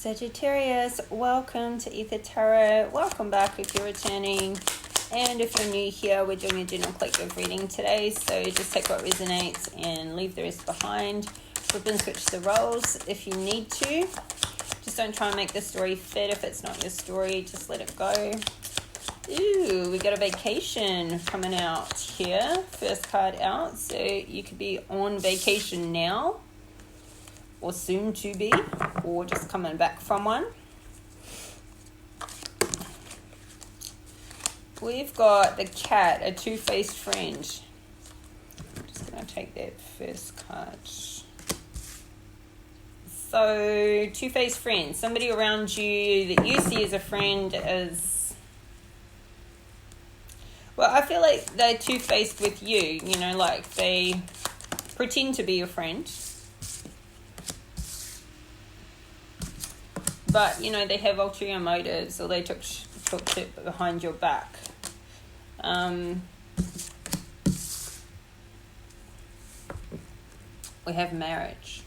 Sagittarius, welcome to Ether Tarot. Welcome back if you're returning. And if you're new here, we're doing a general collective reading today. So just take what resonates and leave the rest behind. Flip and switch the roles if you need to. Just don't try and make the story fit. If it's not your story, just let it go. Ooh, we got a vacation coming out here. First card out. So you could be on vacation now, or soon to be, or just coming back from one. We've got the cat, a two-faced friend. I'm just going to take that first card. So, two-faced friend, somebody around you that you see as a friend is, well, I feel like they're two-faced with you, you know, like they pretend to be your friend. But, you know, they have ulterior motives, or they took shit behind your back. We have marriage.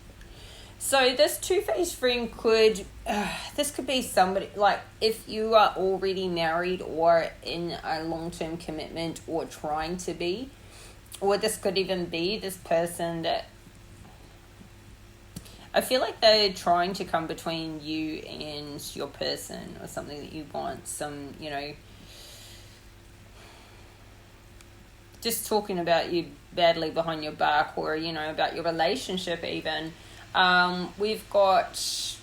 So this two-faced friend could, this could be somebody, like if you are already married or in a long-term commitment or trying to be, or this could even be this person that, I feel like they're trying to come between you and your person, or something that you want, some, you know, just talking about you badly behind your back, or, you know, about your relationship even. We've got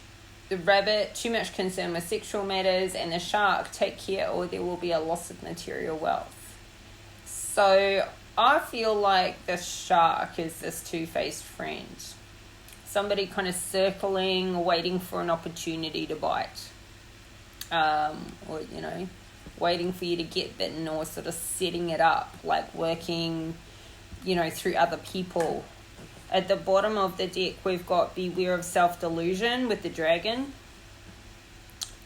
the rabbit, too much concern with sexual matters, and the shark, take care or there will be a loss of material wealth. So I feel like the shark is this two-faced friend. Somebody kind of circling, waiting for an opportunity to bite. Or, you know, waiting for you to get bitten, or sort of setting it up, like working, you know, through other people. At the bottom of the deck, we've got beware of self-delusion with the dragon.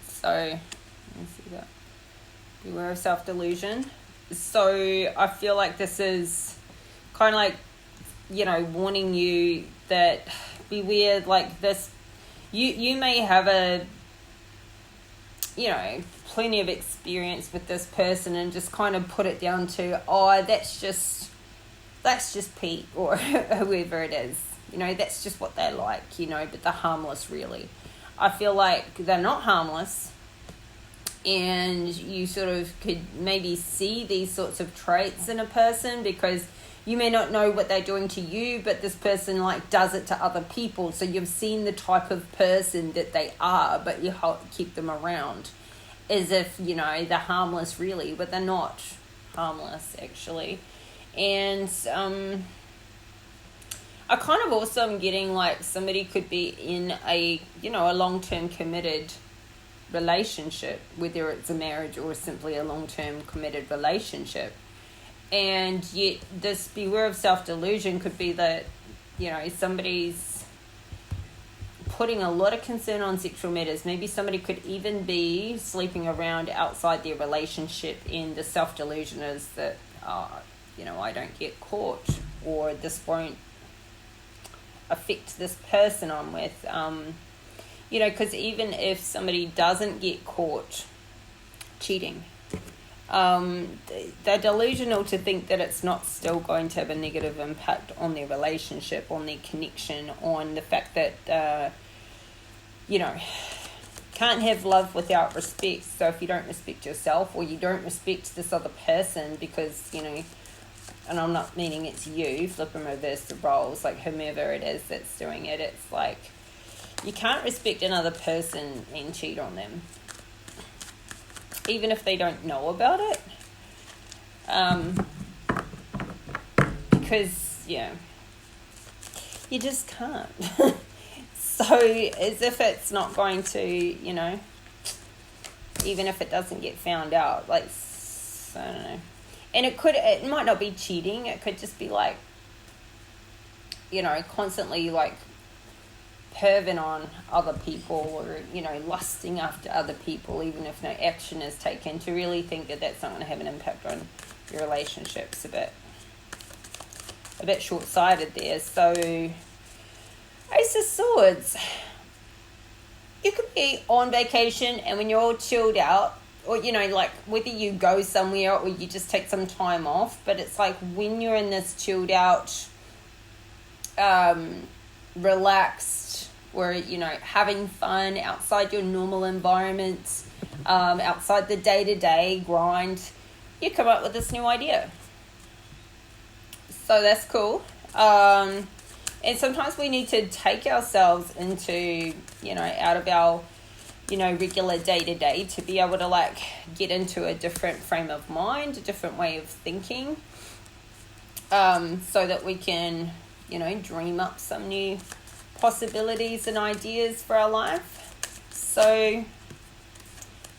So, let me see that. Beware of self-delusion. So, I feel like this is kind of like, you know, warning you that beware, like this, you may have a, you know, plenty of experience with this person and just kind of put it down to, oh, that's just Pete or whoever it is, you know, that's just what they like, you know, but they're harmless really. I feel like they're not harmless, and you sort of could maybe see these sorts of traits in a person because you may not know what they're doing to you, but this person like does it to other people. So you've seen the type of person that they are, but you keep them around as if, you know, they're harmless really, but they're not harmless actually. And I kind of also am getting like somebody could be in a, you know, a long-term committed relationship, whether it's a marriage or simply a long-term committed relationship. And yet this beware of self-delusion could be that, you know, somebody's putting a lot of concern on sexual matters. Maybe somebody could even be sleeping around outside their relationship, and the self-delusion is that, you know, I don't get caught, or this won't affect this person I'm with. You know, because even if somebody doesn't get caught cheating, they're delusional to think that it's not still going to have a negative impact on their relationship, on their connection, on the fact that, you know, can't have love without respect. So if you don't respect yourself, or you don't respect this other person because, you know, and I'm not meaning it's you, flip and reverse the roles, like whomever it is that's doing it, it's like you can't respect another person and cheat on them, even if they don't know about it, because, yeah, you just can't. So, as if it's not going to, you know, even if it doesn't get found out, like, I don't know. And it might not be cheating, it could just be like, you know, constantly like perving on other people, or, you know, lusting after other people, even if no action is taken, to really think that that's not going to have an impact on your relationships. A bit short-sighted there. So Ace of Swords. you could be on vacation, and when you're all chilled out, or, you know, like whether you go somewhere or you just take some time off, but it's like when you're in this chilled out, relaxed, or, you know, having fun outside your normal environment, outside the day-to-day grind, you come up with this new idea. So that's cool. And sometimes we need to take ourselves into, you know, out of our, you know, regular day-to-day to be able to, like, get into a different frame of mind, a different way of thinking, so that we can, you know, dream up some new possibilities and ideas for our life. So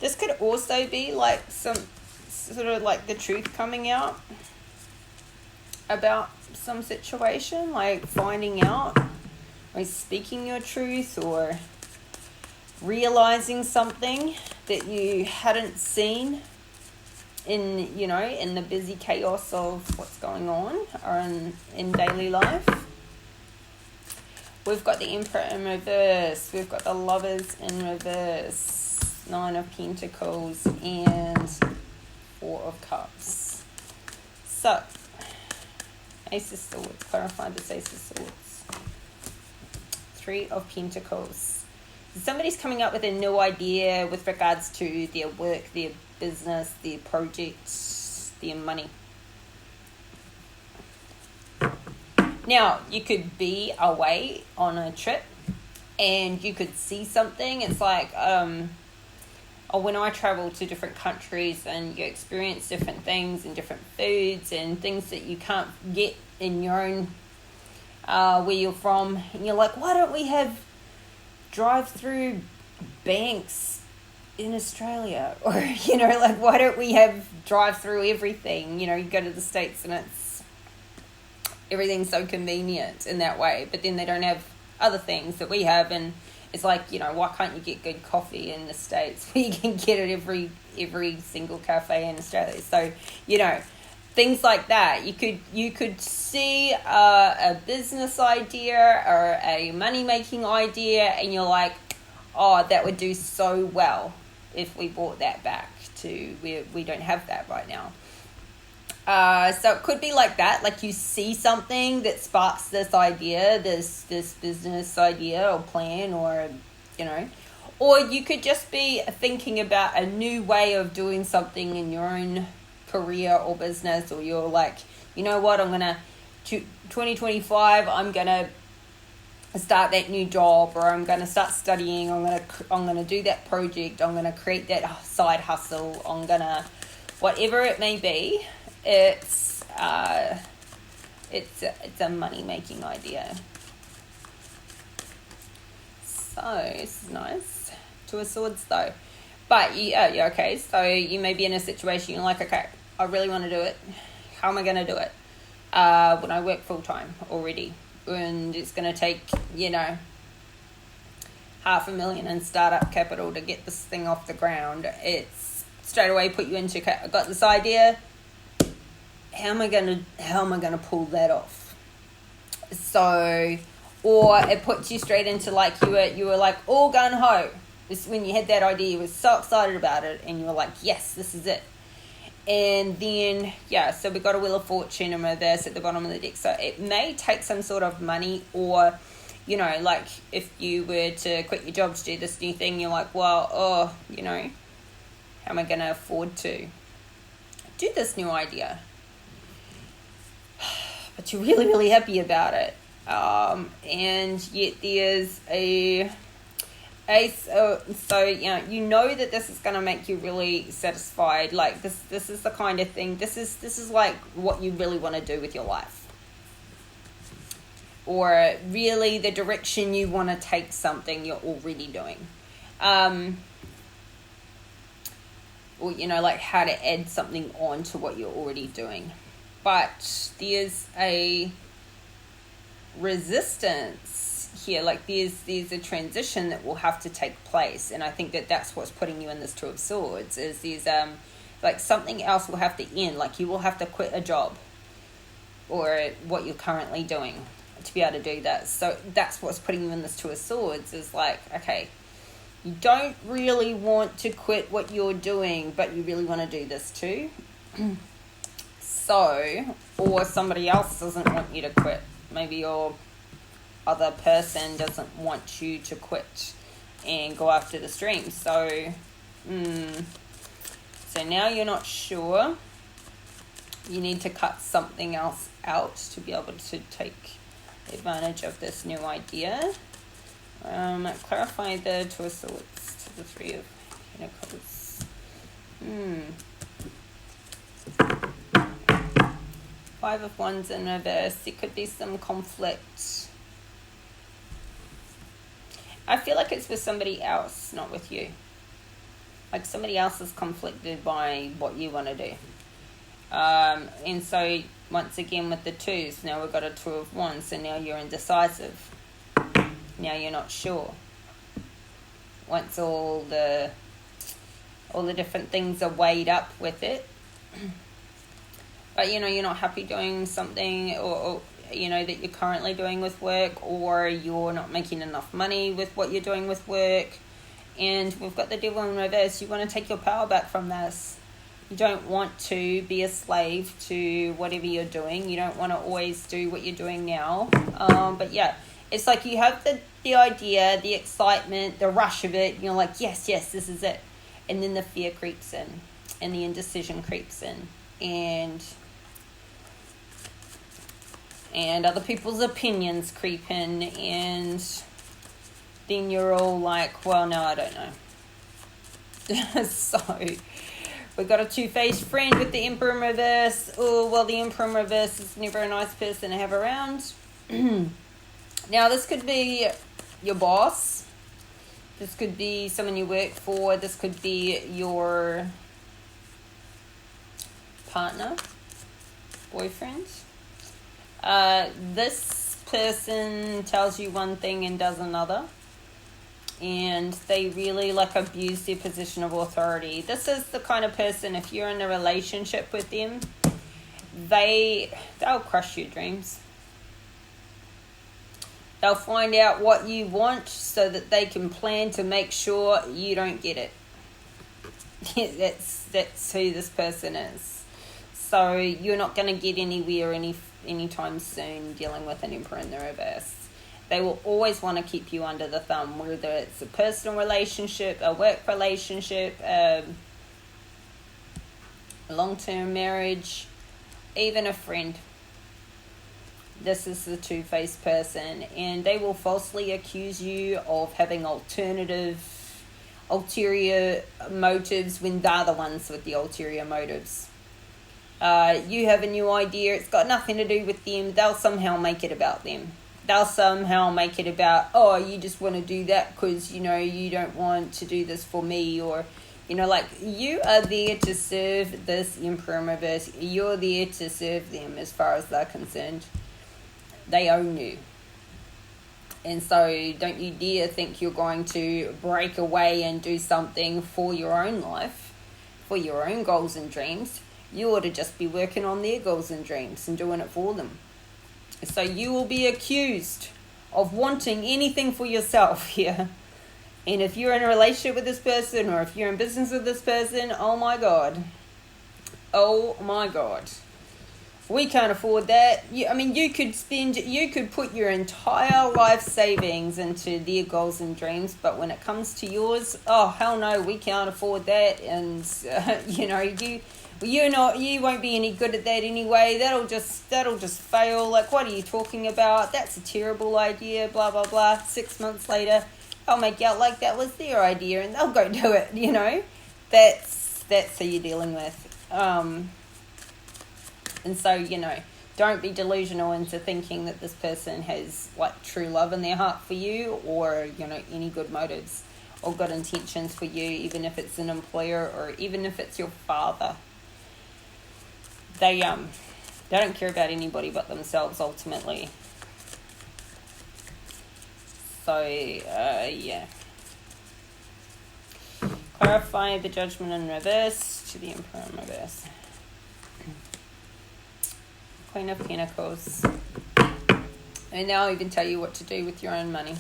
this could also be like some sort of like the truth coming out about some situation, like finding out, or speaking your truth, or realizing something that you hadn't seen in, you know, in the busy chaos of what's going on, or in daily life. We've got the Emperor in reverse, we've got the Lovers in reverse, Nine of Pentacles, and Four of Cups. So Ace of Swords, clarify this Ace of Swords. Three of Pentacles. Somebody's coming up with a new idea with regards to their work, their business, their projects, their money. Now, you could be away on a trip and you could see something. It's like, when I travel to different countries and you experience different things and different foods and things that you can't get in your own, where you're from, and you're like, why don't we have drive-through banks in Australia? Or, you know, like, why don't we have drive-through everything? You know, you go to the States and everything's so convenient in that way, but then they don't have other things that we have. And it's like, you know, why can't you get good coffee in the States where you can get it every single cafe in Australia? So, you know, things like that. You could see a business idea or a money-making idea, and you're like, oh, that would do so well if we brought that back to where we don't have that right now. So it could be like that, like you see something that sparks this idea, this business idea or plan, or, you know, or you could just be thinking about a new way of doing something in your own career or business, or you're like, you know what, 2025, I'm going to start that new job, or I'm going to start studying, I'm going to do that project, I'm going to create that side hustle, I'm going to, whatever it may be. It's a money-making idea. So this is nice. Two of Swords though, but yeah, okay. So you may be in a situation you're like, okay, I really want to do it. How am I going to do it? When I work full time already, and it's going to take, you know, $500,000 in startup capital to get this thing off the ground. It's straight away put you into, okay, I got this idea. How am I gonna pull that off? So, or it puts you straight into, like, you were like all gun ho. This, when you had that idea, you were so excited about it, and you were like, yes, this is it. And then, yeah, so we got a Wheel of Fortune in reverse at the bottom of the deck. So it may take some sort of money, or, you know, like if you were to quit your job to do this new thing, you're like, well, you know, how am I gonna afford to do this new idea? But you're really, really happy about it. And yet there's a ace. So, you know that this is going to make you really satisfied. Like, this is the kind of thing, this is like what you really want to do with your life. Or really the direction you want to take something you're already doing. Or, you know, like how to add something on to what you're already doing. But there's a resistance here, like there's a transition that will have to take place, and I think that's what's putting you in this Two of Swords, is there's like something else will have to end, like you will have to quit a job or what you're currently doing to be able to do that. So that's what's putting you in this Two of Swords, is like, okay, You don't really want to quit what you're doing, but you really want to do this too. So, or somebody else doesn't want you to quit. Maybe your other person doesn't want you to quit and go after this dream. So now you're not sure. You need to cut something else out to be able to take advantage of this new idea. Clarify the Two of Swords to the Three of Pentacles. Five of Wands in reverse. There could be some conflict. I feel like it's with somebody else, not with you. Like somebody else is conflicted by what you want to do. And so, once again, with the twos, now we've got a Two of Wands, so now you're indecisive. Now you're not sure. Once all the different things are weighed up with it, but you're not happy doing something, or that you're currently doing with work, or you're not making enough money with what you're doing with work, and we've got the Devil in reverse. You want to take your power back from this. You don't want to be a slave to whatever you're doing. You don't want to always do what you're doing now. But yeah, it's like you have the idea, the excitement, the rush of it. You're like, yes, this is it. And then the fear creeps in, and the indecision creeps in, and other people's opinions creep in, and then you're all like, well, no, I don't know. So we've got a two-faced friend with the Emperor in reverse. Oh, well, the Emperor in reverse is never a nice person to have around. Now, this could be your boss. This could be someone you work for. This could be your partner, boyfriend. This person tells you one thing and does another. And they really abuse their position of authority. This is the kind of person, if you're in a relationship with them, they'll crush your dreams. They'll find out what you want so that they can plan to make sure you don't get it. That's who this person is. So you're not going to get anywhere anytime soon dealing with an Emperor in the reverse. They will always want to keep you under the thumb, whether it's a personal relationship, a work relationship, a long-term marriage, even a friend. This is the two-faced person, and they will falsely accuse you of having ulterior motives when they're the ones with the ulterior motives. You have a new idea, it's got nothing to do with them, they'll somehow make it about them. They'll somehow make it about, oh, you just want to do that because, you don't want to do this for me, or, you are there to serve this Emperor in reverse. You're there to serve them as far as they're concerned. They own you. And so don't you dare think you're going to break away and do something for your own life, for your own goals and dreams. You ought to just be working on their goals and dreams and doing it for them. So you will be accused of wanting anything for yourself here. And if you're in a relationship with this person, or if you're in business with this person, oh my God. Oh my God. We can't afford that. You could put your entire life savings into their goals and dreams, but when it comes to yours, oh hell no, we can't afford that. And you won't be any good at that anyway. That'll just fail. Like, what are you talking about? That's a terrible idea. Blah blah blah. 6 months later, they'll make out like that was their idea, and they'll go do it. That's who you're dealing with. And so, don't be delusional into thinking that this person has true love in their heart for you, or any good motives or good intentions for you, even if it's an employer or even if it's your father. They don't care about anybody but themselves ultimately. So yeah. Clarify the Judgment in reverse to the Emperor in reverse. Queen of Pentacles. And now I can tell you what to do with your own money.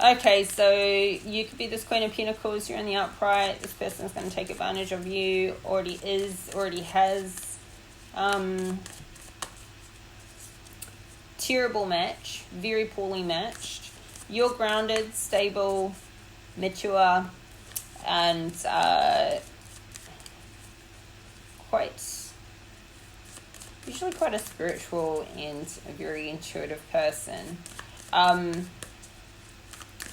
Okay, so you could be this Queen of Pentacles. You're in the upright. This person's going to take advantage of you. Already has. Terrible match. Very poorly matched. You're grounded, stable, mature, and usually quite a spiritual and a very intuitive person.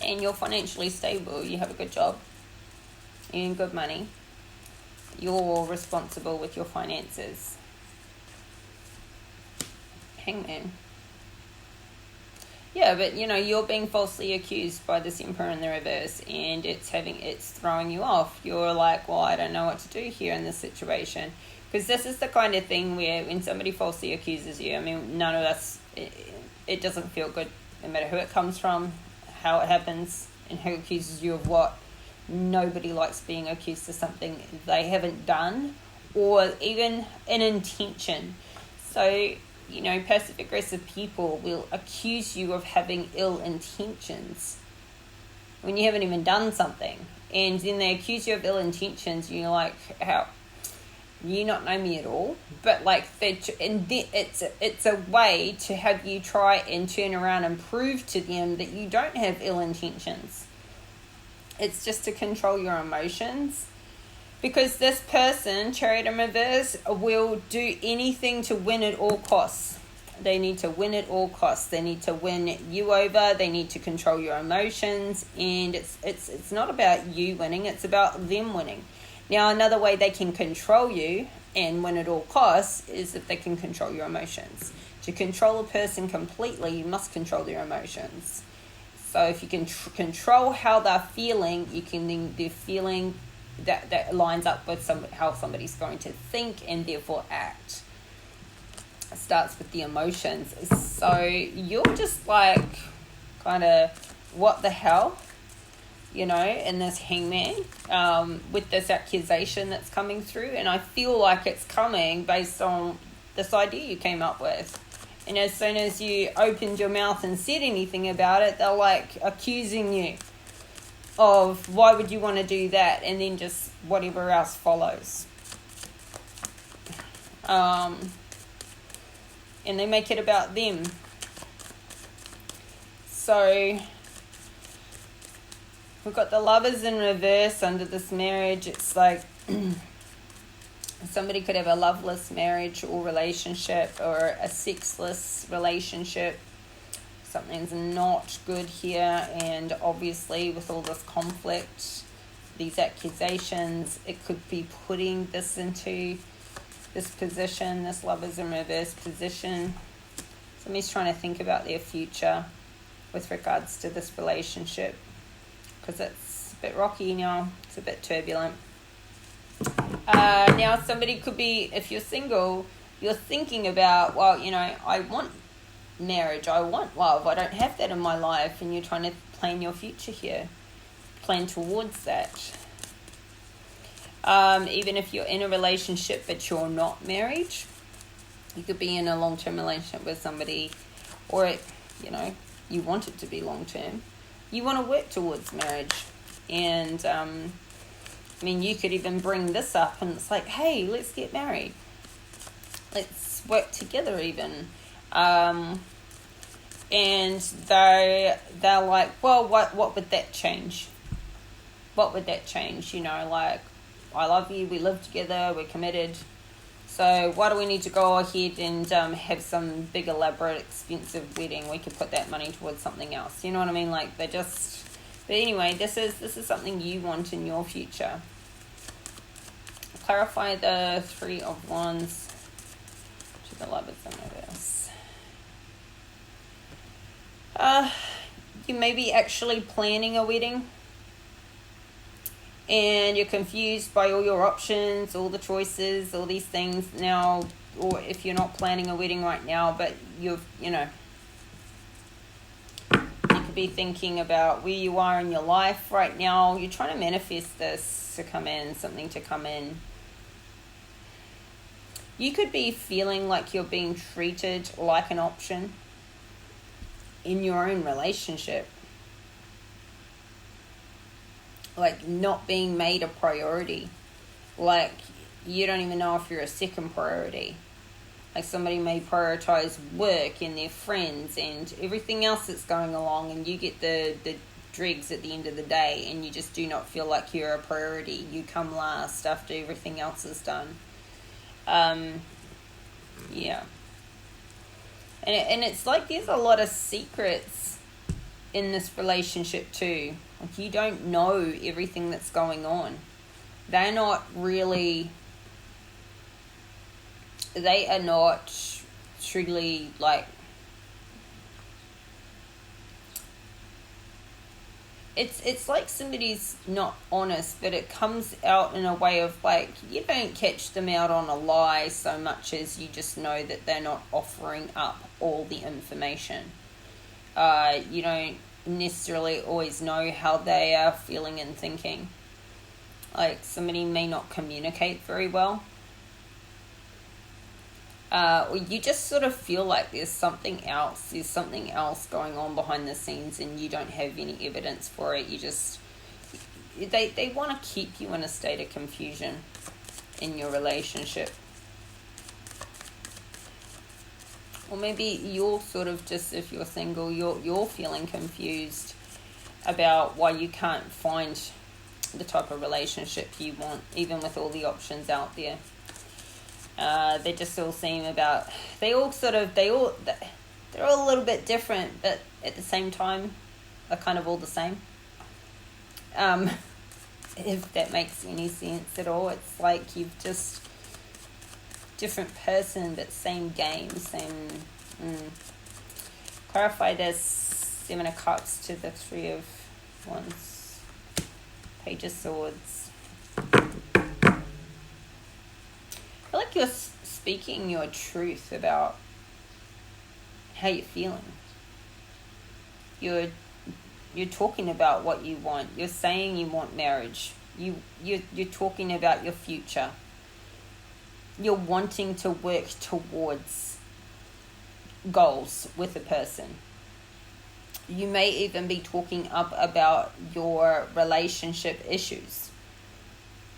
And you're financially stable. You have a good job. You earn good money. You're responsible with your finances. Hangman. Yeah, but you're being falsely accused by this Emperor in the reverse, and it's throwing you off. You're like, well, I don't know what to do here in this situation. Because this is the kind of thing where when somebody falsely accuses you, I mean, none of us, it doesn't feel good, no matter who it comes from, how it happens, and who accuses you of what. Nobody likes being accused of something they haven't done, or even an intention. So, passive aggressive people will accuse you of having ill intentions when you haven't even done something. And then they accuse you of ill intentions, and you're like, how? You not know me at all. But it's a way to have you try and turn around and prove to them that you don't have ill intentions. It's just to control your emotions. Because this person, Chariot in reverse, will do anything to win at all costs. They need to win at all costs. They need to win you over. They need to control your emotions. And it's not about you winning. It's about them winning. Now, another way they can control you and win at all costs is if they can control your emotions. To control a person completely, you must control their emotions. So if you can control how they're feeling, you can then they're feeling that lines up with how somebody's going to think and therefore act. It starts with the emotions. So you're just like, kind of, what the hell? In this Hangman, with this accusation that's coming through. And I feel like it's coming based on this idea you came up with. And as soon as you opened your mouth and said anything about it, they're like accusing you of why would you want to do that, and then just whatever else follows. And they make it about them. So we've got the Lovers in reverse under this marriage. It's like somebody could have a loveless marriage or relationship, or a sexless relationship. Something's not good here, and obviously with all this conflict, these accusations, it could be putting this into this position, this Lovers in reverse position. Somebody's trying to think about their future with regards to this relationship, because it's a bit rocky now, it's a bit turbulent. Now somebody could be, if you're single, you're thinking about, well, I want marriage, I want love, I don't have that in my life, and you're trying to plan your future here, plan towards that. Even if you're in a relationship but you're not married, you could be in a long-term relationship with somebody, or you want it to be long-term, you want to work towards marriage. And you could even bring this up, and it's like, hey, let's get married, let's work together even. And they're like, well, what would that change? What would that change? Like, I love you, we live together, we're committed. So why do we need to go ahead and have some big, elaborate, expensive wedding? We could put that money towards something else. You know what I mean? Like, they're just... But anyway, this is something you want in your future. Clarify the Three of Wands to the Lovers in reverse. You may be actually planning a wedding, and you're confused by all your options, all the choices, all these things now. Or if you're not planning a wedding right now, but you could be thinking about where you are in your life right now. You're trying to manifest this to come in, something to come in. You could be feeling like you're being treated like an option in your own relationship. like not being made a priority. Like you don't even know if you're a second priority. Like somebody may prioritize work and their friends and everything else that's going along, and you get the dregs at the end of the day, and you just do not feel like you're a priority. You come last after everything else is done. Yeah. And it's like there's a lot of secrets in this relationship too. Like you don't know everything that's going on. They are not truly like, it's like somebody's not honest, but it comes out in a way of like, you don't catch them out on a lie so much as you just know that they're not offering up all the information. You don't necessarily always know how they are feeling and thinking. Like somebody may not communicate very well. Or you just sort of feel like there's something else going on behind the scenes, and you don't have any evidence for it. You just, they want to keep you in a state of confusion in your relationship. Or maybe you're sort of just, if you're single, you're feeling confused about why you can't find the type of relationship you want, even with all the options out there. They just all seem they're all a little bit different, but at the same time are kind of all the same. If that makes any sense at all. It's like you've just different person, but same game, same. Clarify this 7 of Cups to the 3 of Wands, Page of Swords. I feel like you're speaking your truth about how you're feeling. You're talking about what you want. You're saying you want marriage. You're talking about your future. You're wanting to work towards goals with a person. You may even be talking up about your relationship issues.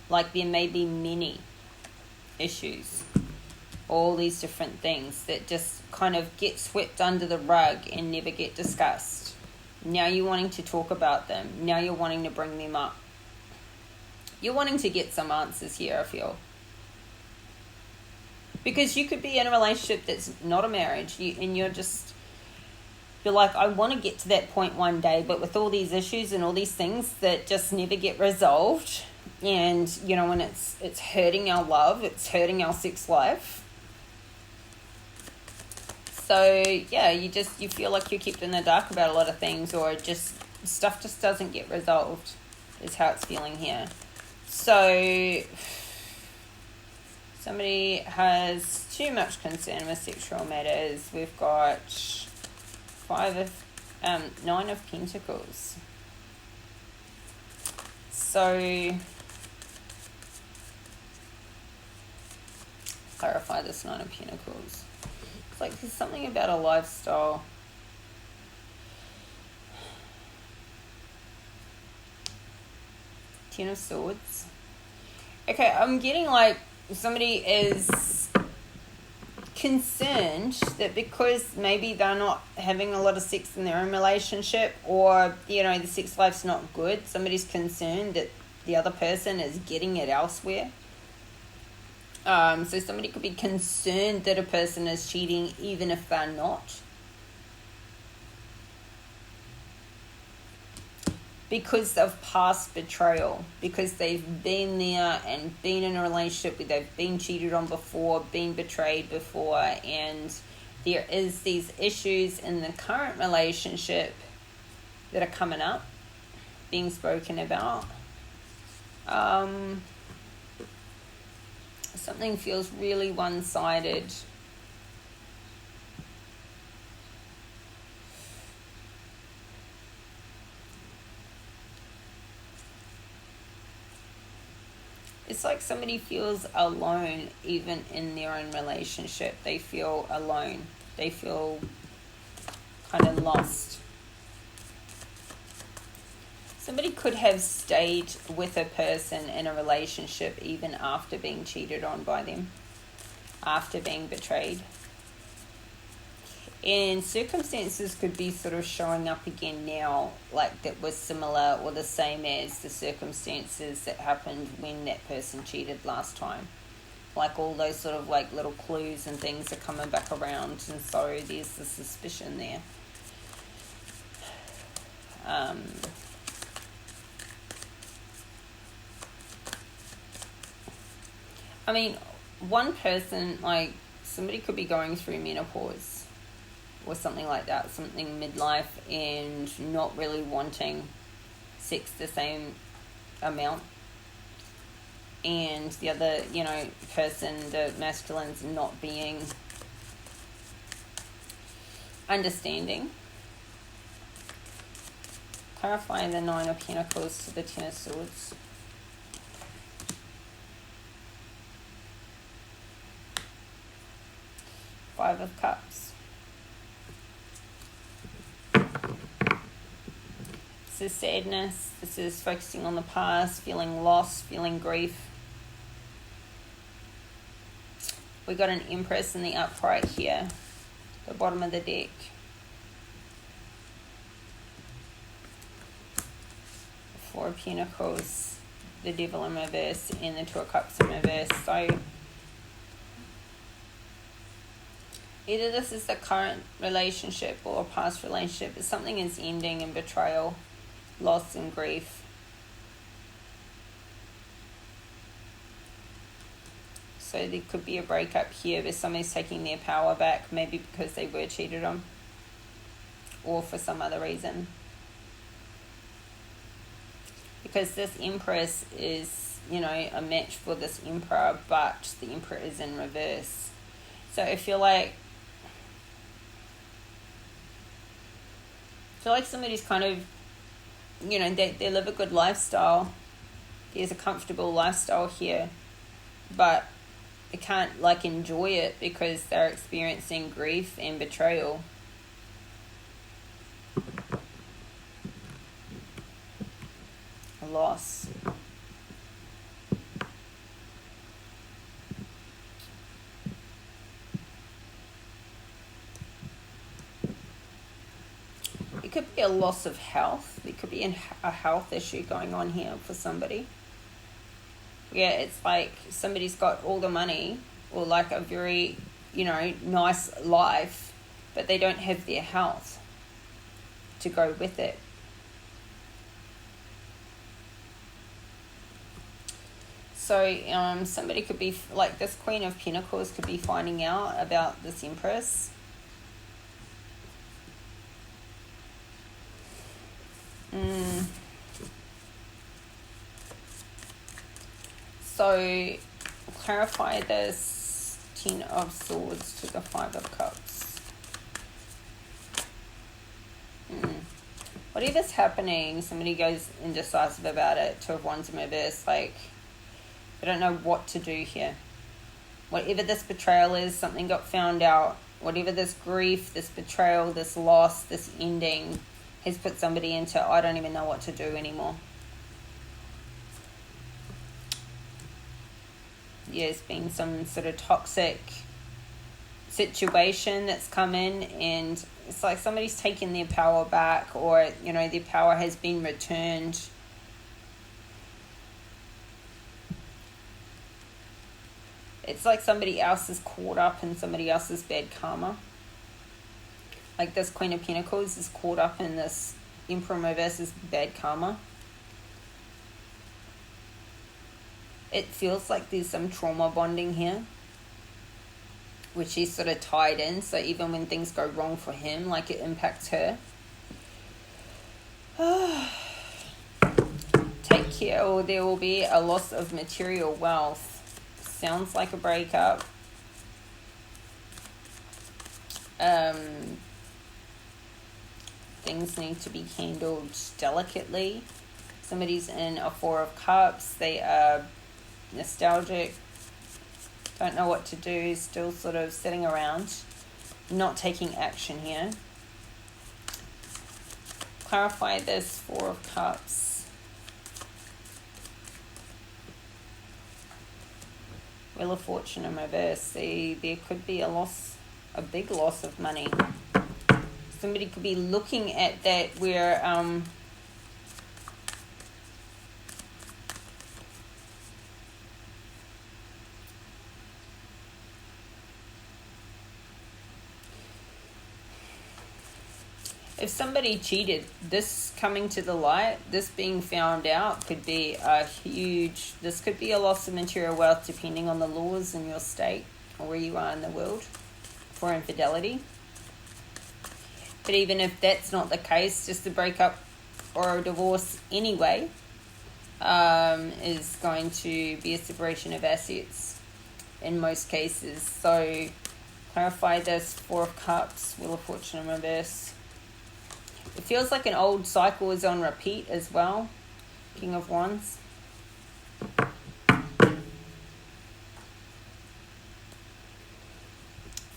Like there may be many issues. All these different things that just kind of get swept under the rug and never get discussed. Now you're wanting to talk about them. Now you're wanting to bring them up. You're wanting to get some answers here, I feel. Because you could be in a relationship that's not a marriage, and you're like, I want to get to that point one day, but with all these issues and all these things that just never get resolved, and when it's hurting our love, it's hurting our sex life. So yeah, you feel like you're kept in the dark about a lot of things, or just stuff just doesn't get resolved, is how it's feeling here. So somebody has too much concern with sexual matters. We've got 9 of Pentacles. So clarify this 9 of Pentacles. It's like there's something about a lifestyle. Ten of Swords. Okay, I'm getting like somebody is concerned that because maybe they're not having a lot of sex in their own relationship, or the sex life's not good, somebody's concerned that the other person is getting it elsewhere. So somebody could be concerned that a person is cheating even if they're not, because of past betrayal, because they've been there and been in a relationship where they've been cheated on before, been betrayed before, and there is these issues in the current relationship that are coming up, being spoken about. Something feels really one-sided. It's like somebody feels alone even in their own relationship. They feel alone. They feel kind of lost. Somebody could have stayed with a person in a relationship even after being cheated on by them, after being betrayed. And circumstances could be sort of showing up again now, like that was similar or the same as the circumstances that happened when that person cheated last time. Like all those sort of like little clues and things are coming back around, and so there's the suspicion there. I mean, one person, like somebody could be going through menopause or something like that, something midlife, and not really wanting sex the same amount. And the other, you know, person, the masculine's not being understanding. Clarifying the 9 of Pentacles to the 10 of Swords. Five of Cups. This is sadness. This is focusing on the past, feeling loss, feeling grief. We got an Empress in the upright here, the bottom of the deck. Four of Pentacles, the Devil in reverse, and the Two of Cups in reverse. So either this is the current relationship or a past relationship. Something is ending in betrayal, loss, and grief. So there could be a breakup here where somebody's taking their power back, maybe because they were cheated on or for some other reason. Because this Empress is, you know, a match for this Emperor, but the Emperor is in reverse. So I feel like somebody's kind of, you know, they live a good lifestyle. There's a comfortable lifestyle here, but they can't like enjoy it because they're experiencing grief and betrayal. A loss. It could be a loss of health. There could be a health issue going on here for somebody. Yeah, it's like somebody's got all the money or like a very, you know, nice life, but they don't have their health to go with it. So somebody could be, like this Queen of Pentacles could be finding out about this Empress. So clarify this 10 of Swords to the 5 of Cups. Whatever's happening, somebody goes indecisive about it. Two of Wands in reverse, like they don't know what to do here. Whatever this betrayal is, something got found out. Whatever this grief, this betrayal, this loss, this ending has put somebody into, I don't even know what to do anymore. Yeah, it's been some sort of toxic situation that's come in, and it's like somebody's taken their power back, or, you know, their power has been returned. It's like somebody else is caught up in somebody else's bad karma. Like this Queen of Pentacles is caught up in this Emperor reverse's bad karma. It feels like there's some trauma bonding here, which is sort of tied in. So even when things go wrong for him, like it impacts her. Take care, or there will be a loss of material wealth. Sounds like a breakup. Things need to be handled delicately. Somebody's in a Four of Cups. They are nostalgic, don't know what to do, still sort of sitting around, not taking action here. Clarify this Four of Cups Wheel of Fortune in reverse. See, there could be a big loss of money. Somebody could be looking at that where if somebody cheated, this coming to the light, this being found out could be this could be a loss of material wealth depending on the laws in your state or where you are in the world for infidelity. But even if that's not the case, just a breakup or a divorce anyway is going to be a separation of assets in most cases. So clarify this. Four of Cups, Wheel of Fortune in reverse. It feels like an old cycle is on repeat as well. King of Wands.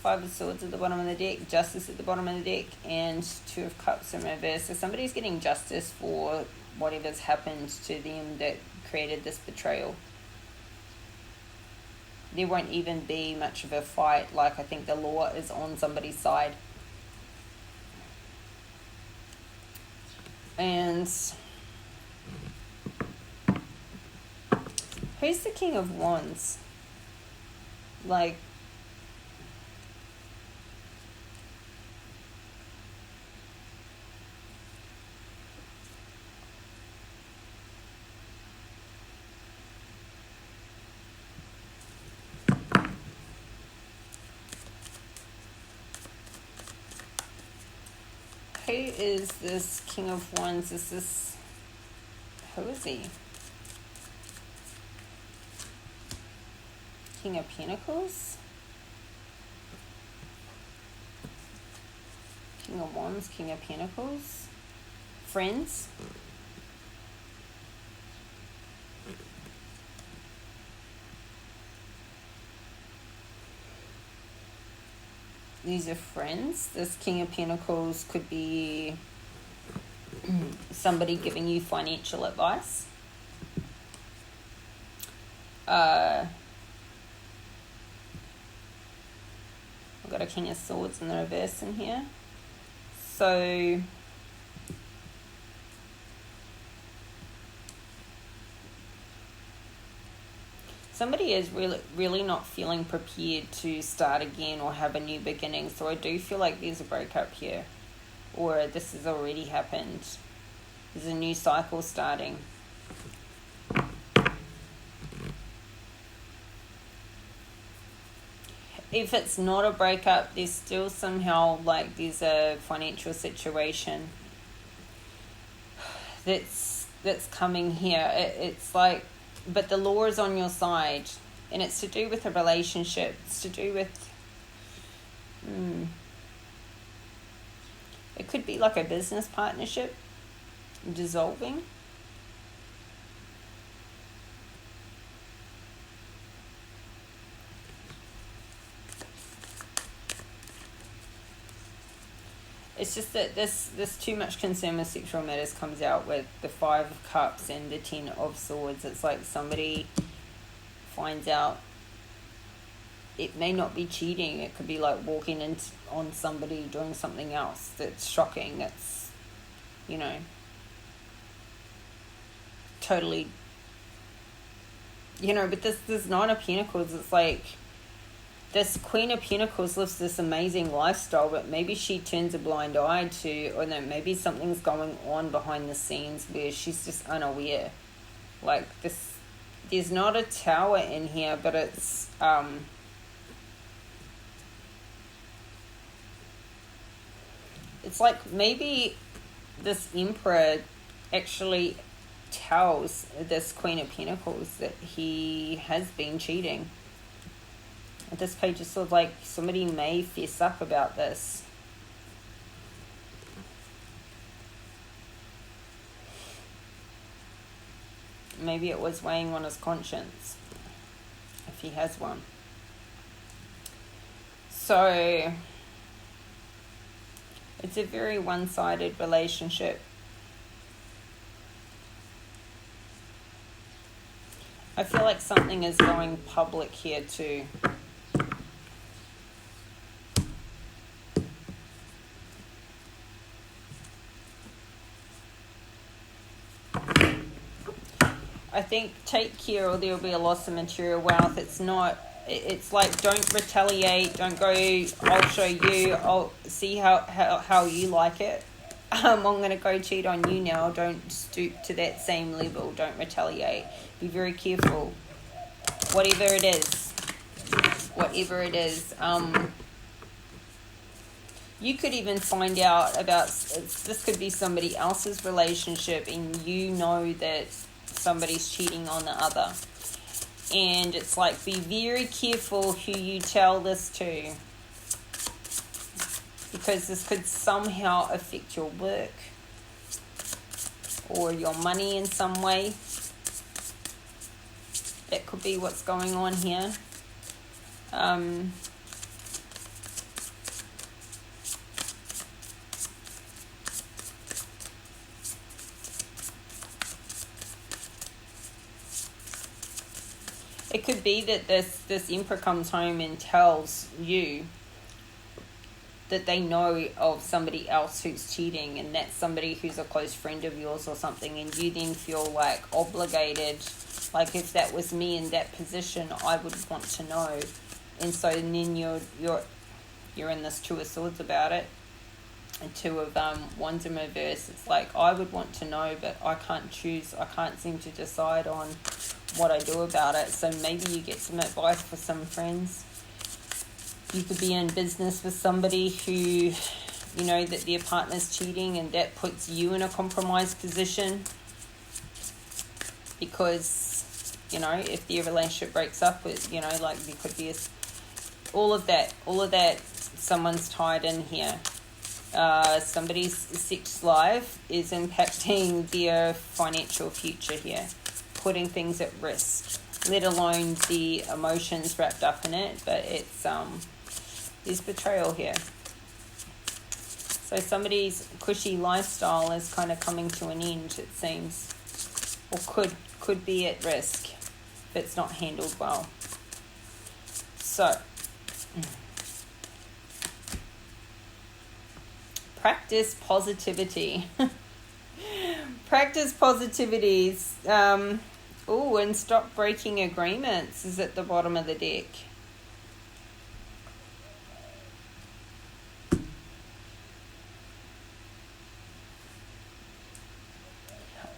Five of Swords at the bottom of the deck. Justice at the bottom of the deck. And Two of Cups in reverse. So somebody's getting justice for whatever's happened to them that created this betrayal. There won't even be much of a fight. Like, I think the law is on somebody's side. And who's the King of Wands? Like, who is this King of Wands? Who is he? King of Pentacles? King of Wands, King of Pentacles? Friends? These are friends. This King of Pentacles could be somebody giving you financial advice. I've got a King of Swords in the reverse in here. So somebody is really not feeling prepared to start again or have a new beginning. So I do feel like there's a breakup here, or this has already happened. There's a new cycle starting. If it's not a breakup, there's still somehow like there's a financial situation that's coming here. It's like, but the law is on your side, and it's to do with a relationship. It's to do with it could be like a business partnership dissolving. It's just that this too much concern with sexual matters comes out with the Five of Cups and the Ten of Swords. It's like somebody finds out it may not be cheating. It could be like walking in on somebody doing something else that's shocking. That's, totally, but this Nine of Pentacles, it's like this Queen of Pentacles lives this amazing lifestyle, but maybe she turns a blind eye to, or no, maybe something's going on behind the scenes where she's just unaware. Like this, there's not a Tower in here, but it's, it's like maybe this Emperor actually tells this Queen of Pentacles that he has been cheating. This page is sort of like somebody may fess up about this. Maybe it was weighing on his conscience, if he has one. So it's a very one-sided relationship. I feel like something is going public here too. I think take care or there will be a loss of material wealth. It's like, don't retaliate, don't go, I'll show you, I'll see how you like it. I'm going to go cheat on you now. Don't stoop to that same level. Don't retaliate. Be very careful. Whatever it is. You could even find out about, this could be somebody else's relationship and you know that somebody's cheating on the other. And it's like, be very careful who you tell this to, because this could somehow affect your work or your money in some way. That could be what's going on here. It could be that this emperor comes home and tells you that they know of somebody else who's cheating, and that's somebody who's a close friend of yours or something, and you then feel like obligated, like if that was me in that position, I would want to know. And so then you're in this Two of Swords about it, and Two of Wands in reverse. It's like, I would want to know, but I can't choose. I can't seem to decide on what I do about it. So maybe you get some advice for some friends. You could be in business with somebody who, you know, that their partner's cheating, and that puts you in a compromised position, because, you know, if their relationship breaks up, it, you know, like there could be all of that, someone's tied in here. Somebody's sex life is impacting their financial future here, putting things at risk, let alone the emotions wrapped up in it. But it's there's betrayal here. So somebody's cushy lifestyle is kind of coming to an end, it seems, or could be at risk if it's not handled well. So practice positivity. Practice positivities. And stop breaking agreements is at the bottom of the deck.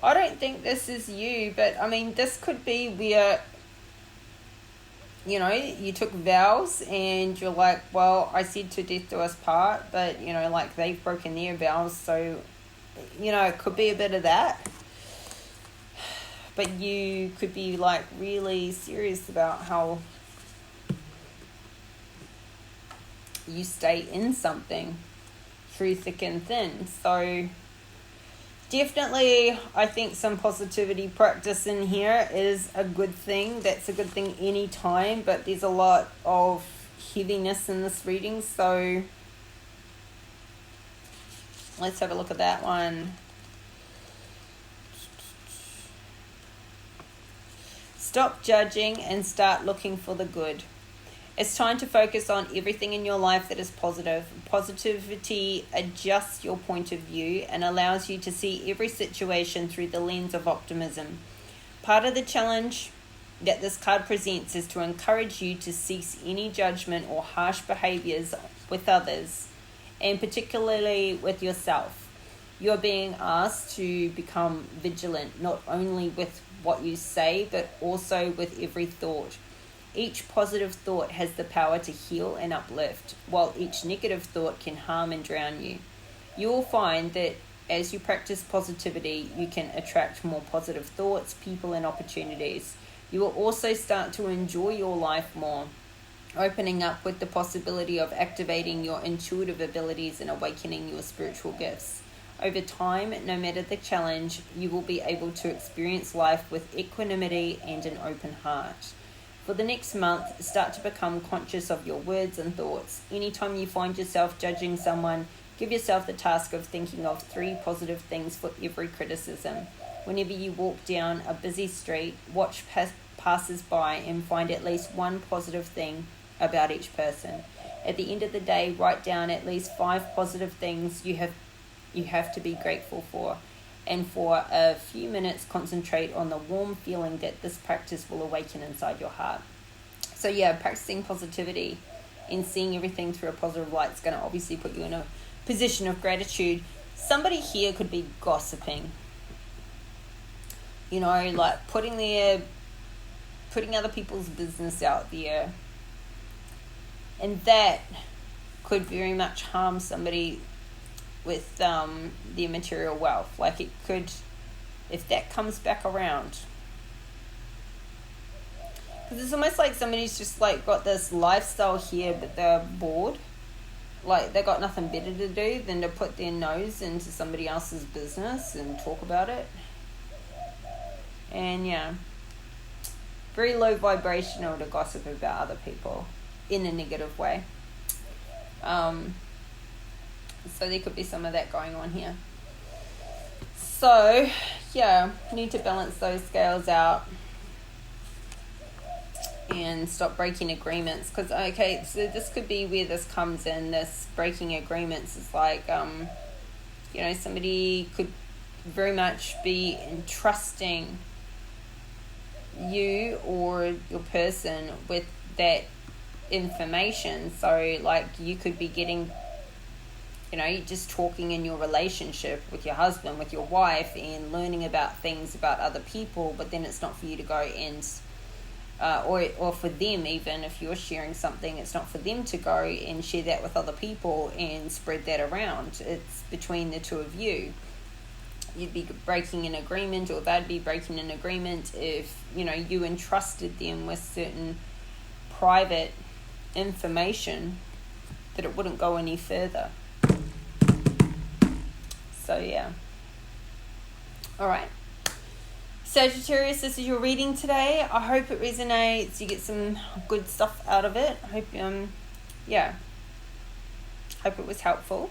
I don't think this is you, but I mean, this could be where, you know, you took vows and you're like, well, I said to death do us part, but, you know, like they've broken their vows, so, you know, it could be a bit of that. But you could be like really serious about how you stay in something through thick and thin. So definitely, I think some positivity practice in here is a good thing. That's a good thing anytime, but there's a lot of heaviness in this reading. So let's have a look at that one. Stop judging and start looking for the good. It's time to focus on everything in your life that is positive. Positivity adjusts your point of view and allows you to see every situation through the lens of optimism. Part of the challenge that this card presents is to encourage you to cease any judgment or harsh behaviors with others, and particularly with yourself. You're being asked to become vigilant, not only with what you say, but also with every thought. Each positive thought has the power to heal and uplift, while each negative thought can harm and drown you. You will find that as you practice positivity, you can attract more positive thoughts, people, and opportunities. You will also start to enjoy your life more, opening up with the possibility of activating your intuitive abilities and awakening your spiritual gifts. Over time, no matter the challenge, you will be able to experience life with equanimity and an open heart. For the next month, start to become conscious of your words and thoughts. Anytime you find yourself judging someone, give yourself the task of thinking of 3 positive things for every criticism. Whenever you walk down a busy street, watch passes by and find at least one positive thing about each person. At the end of the day, write down at least 5 positive things you have to be grateful for. And for a few minutes, concentrate on the warm feeling that this practice will awaken inside your heart. So yeah, practicing positivity and seeing everything through a positive light is going to obviously put you in a position of gratitude. Somebody here could be gossiping. You know, like putting other people's business out there. And that could very much harm somebody with their material wealth. Like it could, if that comes back around. Because it's almost like somebody's just like got this lifestyle here, but they're bored. Like they got nothing better to do than to put their nose into somebody else's business and talk about it. And yeah, very low vibrational to gossip about other people in a negative way. So there could be some of that going on here. So yeah, need to balance those scales out and stop breaking agreements. Because okay, so this could be where this comes in. This breaking agreements is like you know, somebody could very much be entrusting you or your person with that information. So like you could be getting, you know, just talking in your relationship with your husband, with your wife, and learning about things about other people, but then it's not for you to go and or for them, even if you're sharing something, it's not for them to go and share that with other people and spread that around. It's between the two of you. You'd be breaking an agreement, or they'd be breaking an agreement if, you know, you entrusted them with certain private information that it wouldn't go any further. So yeah. All right. Sagittarius, this is your reading today. I hope it resonates. You get some good stuff out of it. I hope hope it was helpful.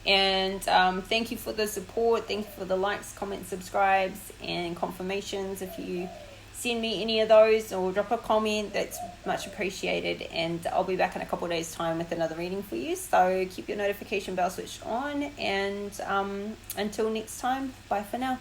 And thank you for the support. Thank you for the likes, comments, subscribes, and confirmations. If you send me any of those or drop a comment, that's much appreciated. And I'll be back in a couple of days' time with another reading for you. So keep your notification bell switched on. And until next time, bye for now.